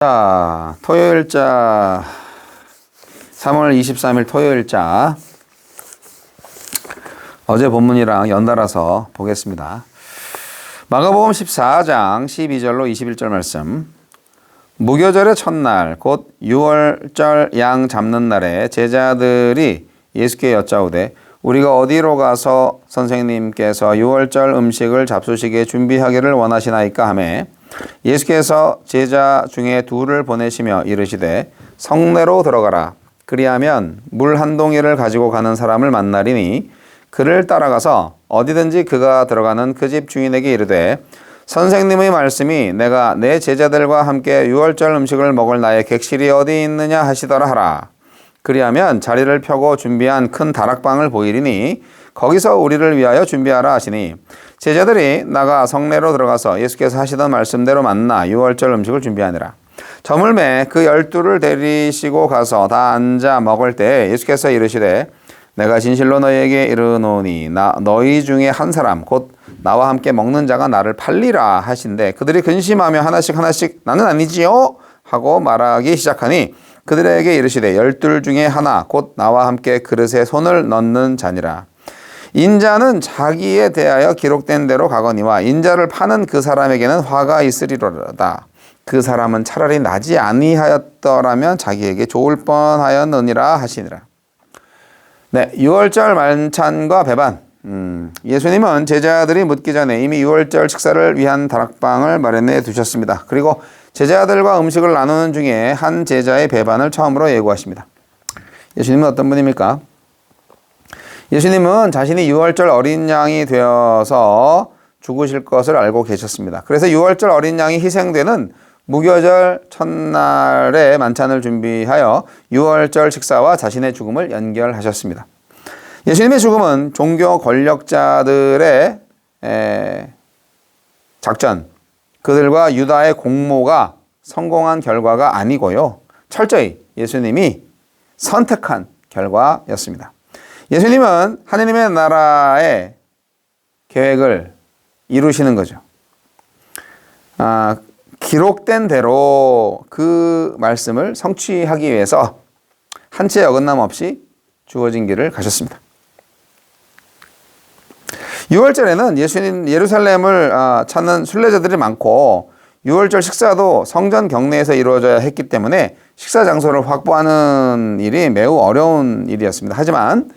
자, 토요일자 3월 23일 토요일자 어제 본문이랑 연달아서 보겠습니다. 마가복음 14장 12절로 21절 말씀. 무교절의 첫날 곧 6월절 양 잡는 날에 제자들이 예수께 여짜오되 우리가 어디로 가서 선생님께서 6월절 음식을 잡수시게 준비하기를 원하시나이까 하매 예수께서 제자 중에 둘을 보내시며 이르시되 성내로 들어가라. 그리하면 물 한 동이를 가지고 가는 사람을 만나리니 그를 따라가서 어디든지 그가 들어가는 그 집 주인에게 이르되 선생님의 말씀이 내가 내 제자들과 함께 6월절 음식을 먹을 나의 객실이 어디 있느냐 하시더라 하라. 그리하면 자리를 펴고 준비한 큰 다락방을 보이리니 거기서 우리를 위하여 준비하라 하시니 제자들이 나가 성내로 들어가서 예수께서 하시던 말씀대로 만나 6월절 음식을 준비하니라. 저물매 그 12를 데리시고 가서 다 앉아 먹을 때 예수께서 이르시되 내가 진실로 너희에게 이르노니 너희 중에 한 사람 곧 나와 함께 먹는 자가 나를 팔리라 하신대 그들이 근심하며 하나씩 나는 아니지요 하고 말하기 시작하니 그들에게 이르시되 12 중에 하나 곧 나와 함께 그릇에 손을 넣는 자니라. 인자는 자기에 대하여 기록된 대로 가거니와 인자를 파는 그 사람에게는 화가 있으리로다. 그 사람은 차라리 나지 아니하였더라면 자기에게 좋을 뻔하였느니라 하시니라. 네, 6월절 만찬과 배반. 예수님은 제자들이 묻기 전에 이미 6월절 식사를 위한 다락방을 마련해 두셨습니다. 그리고 제자들과 음식을 나누는 중에 한 제자의 배반을 처음으로 예고하십니다. 예수님은 어떤 분입니까? 예수님은 자신이 6월절 어린 양이 되어서 죽으실 것을 알고 계셨습니다. 그래서 6월절 어린 양이 희생되는 무교절 첫날에 만찬을 준비하여 6월절 식사와 자신의 죽음을 연결하셨습니다. 예수님의 죽음은 종교 권력자들의 작전, 그들과 유다의 공모가 성공한 결과가 아니고요. 철저히 예수님이 선택한 결과였습니다. 예수님은 하느님의 나라의 계획을 이루시는 거죠. 기록된 대로 그 말씀을 성취하기 위해서 한 채 어긋남 없이 주어진 길을 가셨습니다. 6월절에는 예수님 예루살렘을 찾는 순례자들이 많고 6월절 식사도 성전 경내에서 이루어져야 했기 때문에 식사 장소를 확보하는 일이 매우 어려운 일이었습니다. 하지만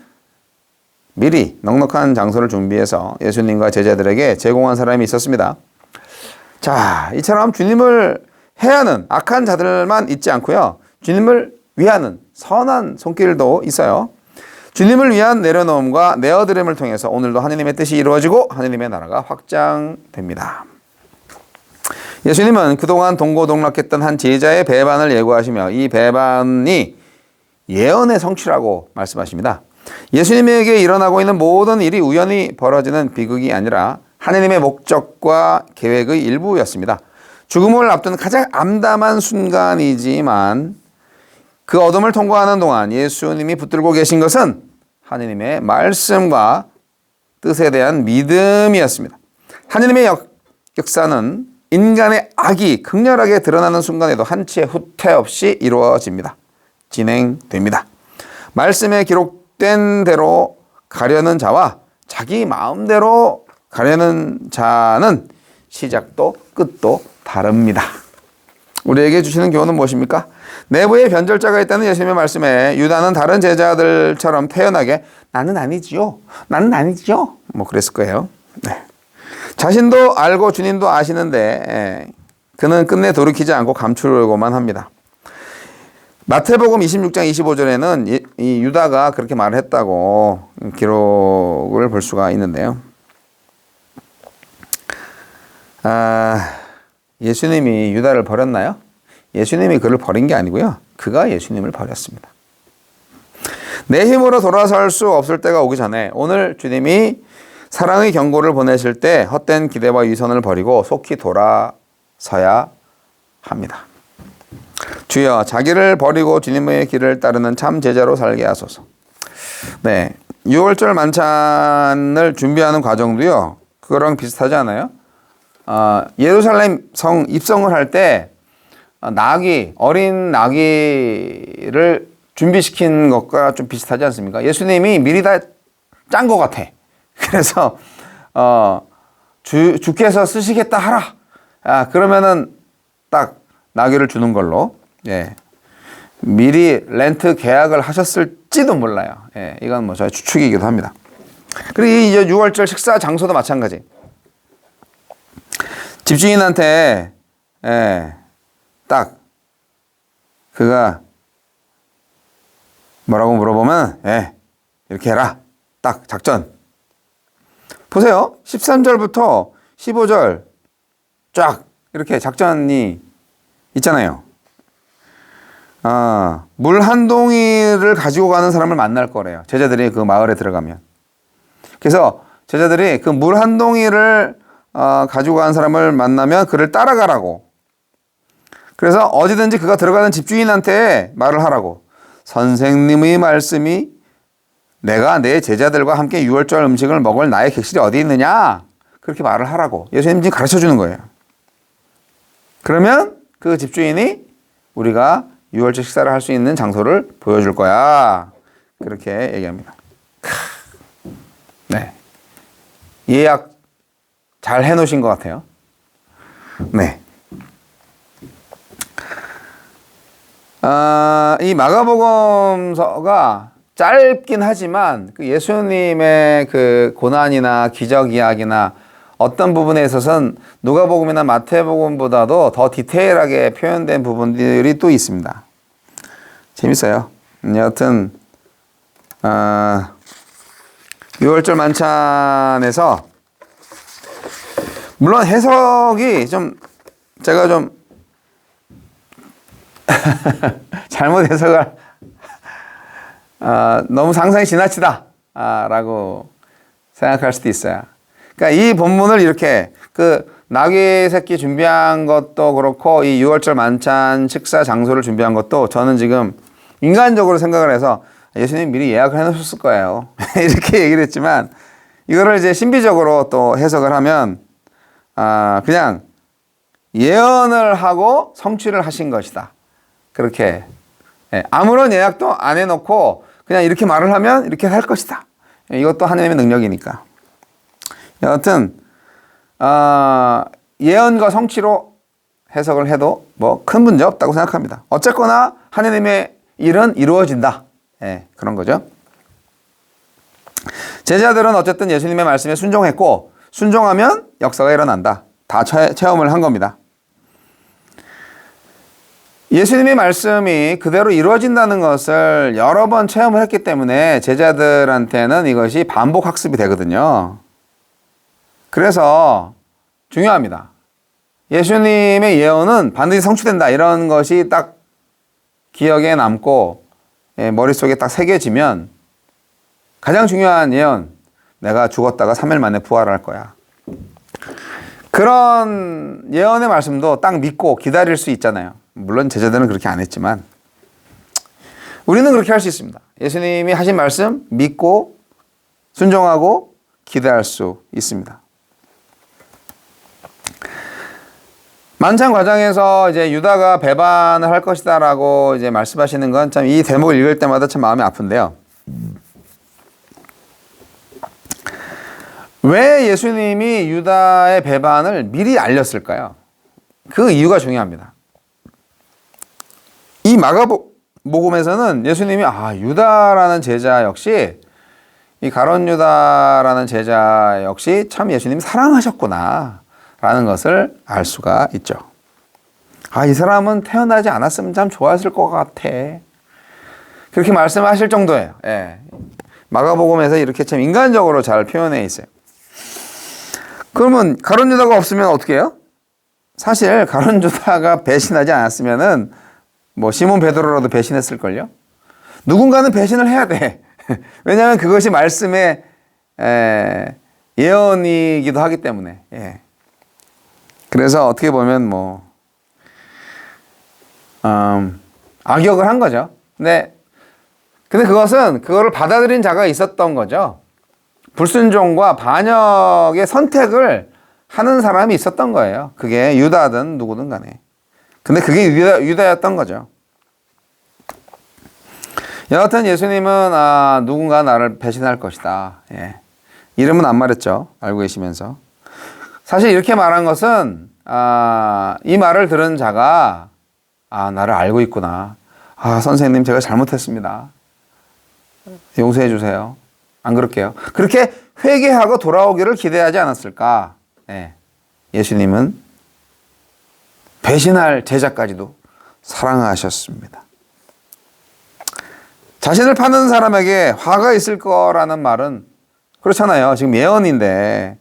미리 넉넉한 장소를 준비해서 예수님과 제자들에게 제공한 사람이 있었습니다. 자, 이처럼 주님을 해하는 악한 자들만 있지 않고요. 주님을 위하는 선한 손길도 있어요. 주님을 위한 내려놓음과 내어드림을 통해서 오늘도 하느님의 뜻이 이루어지고 하느님의 나라가 확장됩니다. 예수님은 그동안 동고동락했던 한 제자의 배반을 예고하시며 이 배반이 예언의 성취라고 말씀하십니다. 예수님에게 일어나고 있는 모든 일이 우연히 벌어지는 비극이 아니라 하느님의 목적과 계획의 일부였습니다. 죽음을 앞둔 가장 암담한 순간이지만 그 어둠을 통과하는 동안 예수님이 붙들고 계신 것은 하느님의 말씀과 뜻에 대한 믿음이었습니다. 하느님의 역사는 인간의 악이 극렬하게 드러나는 순간에도 한치의 후퇴 없이 이루어집니다. 진행됩니다. 말씀에 기록된 대로 가려는 자와 자기 마음대로 가려는 자는 시작도 끝도 다릅니다. 우리에게 주시는 교훈은 무엇입니까? 내부에 변절자가 있다는 예수님의 말씀에 유다는 다른 제자들처럼 태연하게 나는 아니지요. 나는 아니지요. 뭐 그랬을 거예요. 네. 자신도 알고 주님도 아시는데 그는 끝내 돌이키지 않고 감추려고만 합니다. 마태복음 26장 25절에는 이 유다가 그렇게 말을 했다고 기록을 볼 수가 있는데요. 예수님이 유다를 버렸나요? 예수님이 그를 버린 게 아니고요. 그가 예수님을 버렸습니다. 내 힘으로 돌아설 수 없을 때가 오기 전에 오늘 주님이 사랑의 경고를 보내실 때 헛된 기대와 위선을 버리고 속히 돌아서야 합니다. 주여 자기를 버리고 주님의 길을 따르는 참 제자로 살게 하소서. 네, 6월절 만찬을 준비하는 과정도요. 그거랑 비슷하지 않아요? 예루살렘 성 입성을 할 때 나귀, 어린 나귀를 준비시킨 것과 좀 비슷하지 않습니까? 예수님이 미리 다 짠 것 같아. 그래서 주께서 쓰시겠다 하라. 그러면은 딱 나귀를 주는 걸로, 예, 미리 렌트 계약을 하셨을지도 몰라요. 예, 이건 뭐 저의 추측이기도 합니다. 그리고 이제 6월절 식사 장소도 마찬가지. 집주인한테, 예, 딱 그가 뭐라고 물어보면, 예, 이렇게 해라. 딱 작전. 보세요. 13절부터 15절 쫙 이렇게 작전이 있잖아요. 물 한 동이를 가지고 가는 사람을 만날 거래요. 제자들이 그 마을에 들어가면. 그래서 제자들이 그 물 한 동이를 가지고 가는 사람을 만나면 그를 따라가라고. 그래서 어디든지 그가 들어가는 집주인한테 말을 하라고. 선생님의 말씀이 내가 내 제자들과 함께 유월절 음식을 먹을 나의 객실이 어디 있느냐? 그렇게 말을 하라고. 예수님 지금 가르쳐 주는 거예요. 그러면 그 집주인이 우리가 유월절 식사를 할 수 있는 장소를 보여줄 거야. 그렇게 얘기합니다. 네. 예약 잘 해놓으신 것 같아요. 네. 이 마가복음서가 짧긴 하지만 그 예수님의 그 고난이나 기적 이야기나 어떤 부분에 있어서는 누가복음이나 마태복음보다도 더 디테일하게 표현된 부분들이 또 있습니다. 재밌어요. 여하튼 6월절 만찬에서 물론 해석이 좀 제가 좀 잘못 해석을 너무 상상이 지나치다 라고 생각할 수도 있어요. 그러니까 이 본문을 이렇게 그 나귀 새끼 준비한 것도 그렇고 이 6월절 만찬 식사 장소를 준비한 것도 저는 지금 인간적으로 생각을 해서 예수님 미리 예약을 해놓으셨을 거예요. 이렇게 얘기를 했지만 이거를 이제 신비적으로 또 해석을 하면 그냥 예언을 하고 성취를 하신 것이다. 그렇게 아무런 예약도 안 해놓고 그냥 이렇게 말을 하면 이렇게 할 것이다. 이것도 하나님의 능력이니까. 여하튼 예언과 성취로 해석을 해도 뭐 큰 문제 없다고 생각합니다. 어쨌거나 하나님의 일은 이루어진다. 예, 그런 거죠. 제자들은 어쨌든 예수님의 말씀에 순종했고 순종하면 역사가 일어난다. 다 체험을 한 겁니다. 예수님의 말씀이 그대로 이루어진다는 것을 여러 번 체험을 했기 때문에 제자들한테는 이것이 반복 학습이 되거든요. 그래서 중요합니다. 예수님의 예언은 반드시 성취된다. 이런 것이 딱 기억에 남고 머릿속에 딱 새겨지면 가장 중요한 예언, 내가 죽었다가 3일 만에 부활할 거야. 그런 예언의 말씀도 딱 믿고 기다릴 수 있잖아요. 물론 제자들은 그렇게 안 했지만 우리는 그렇게 할 수 있습니다. 예수님이 하신 말씀 믿고 순종하고 기대할 수 있습니다. 만찬 과정에서 이제 유다가 배반을 할 것이다라고 이제 말씀하시는 건 참 이 대목을 읽을 때마다 참 마음이 아픈데요. 왜 예수님이 유다의 배반을 미리 알렸을까요? 그 이유가 중요합니다. 이 마가복음에서는 예수님이 유다라는 제자 역시 이 가룟 유다라는 제자 역시 참 예수님이 사랑하셨구나 라는 것을 알 수가 있죠. 이 사람은 태어나지 않았으면 참 좋았을 것 같아. 그렇게 말씀하실 정도예요. 예. 마가복음에서 이렇게 참 인간적으로 잘 표현해 있어요. 그러면 가룟 유다가 없으면 어떻게 해요? 사실 가룟 유다가 배신하지 않았으면은 뭐 시몬 베드로라도 배신했을걸요? 누군가는 배신을 해야 돼. 왜냐하면 그것이 말씀의 예언이기도 하기 때문에. 예. 그래서 어떻게 보면 뭐 악역을 한 거죠. 근데 그것은 그거를 받아들인 자가 있었던 거죠. 불순종과 반역의 선택을 하는 사람이 있었던 거예요. 그게 유다든 누구든 간에. 근데 그게 유다였던 거죠. 여하튼 예수님은 누군가 나를 배신할 것이다. 예. 이름은 안 말했죠. 알고 계시면서. 사실 이렇게 말한 것은 이 말을 들은 자가 나를 알고 있구나. 선생님 제가 잘못했습니다. 용서해 주세요. 안 그럴게요. 그렇게 회개하고 돌아오기를 기대하지 않았을까? 예. 예수님은 배신할 제자까지도 사랑하셨습니다. 자신을 파는 사람에게 화가 있을 거라는 말은 그렇잖아요. 지금 예언인데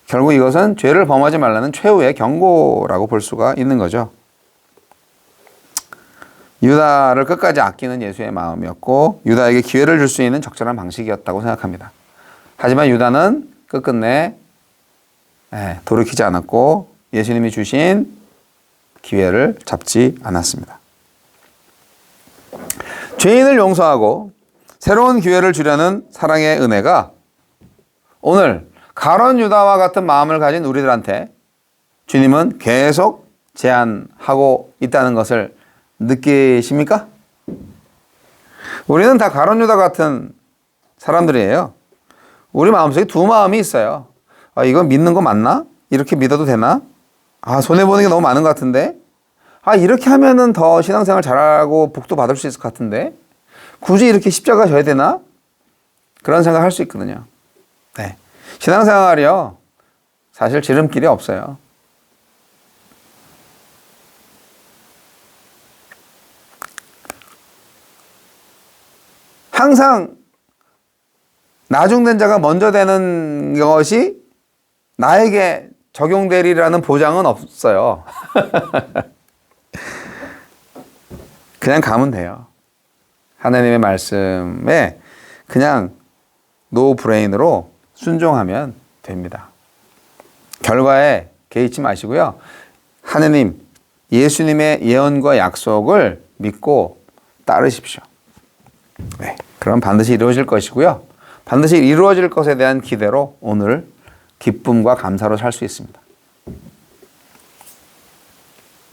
결국 이것은 죄를 범하지 말라는 최후의 경고라고 볼 수가 있는 거죠. 유다를 끝까지 아끼는 예수의 마음이었고 유다에게 기회를 줄 수 있는 적절한 방식이었다고 생각합니다. 하지만 유다는 끝끝내 돌이키지 않았고 예수님이 주신 기회를 잡지 않았습니다. 죄인을 용서하고 새로운 기회를 주려는 사랑의 은혜가 오늘 가룟 유다와 같은 마음을 가진 우리들한테 주님은 계속 제안하고 있다는 것을 느끼십니까? 우리는 다 가룟 유다 같은 사람들이에요. 우리 마음속에 두 마음이 있어요. 이건 믿는 거 맞나? 이렇게 믿어도 되나? 손해보는 게 너무 많은 것 같은데? 이렇게 하면은 더 신앙생활 잘하고 복도 받을 수 있을 것 같은데? 굳이 이렇게 십자가 져야 되나? 그런 생각 할 수 있거든요. 네. 신앙생활이요. 사실 지름길이 없어요. 항상 나중된 자가 먼저 되는 것이 나에게 적용되리라는 보장은 없어요. 그냥 가면 돼요. 하나님의 말씀에 그냥 노 브레인으로 순종하면 됩니다. 결과에 개의치 마시고요. 하나님, 예수님의 예언과 약속을 믿고 따르십시오. 네, 그럼 반드시 이루어질 것이고요. 반드시 이루어질 것에 대한 기대로 오늘 기쁨과 감사로 살 수 있습니다.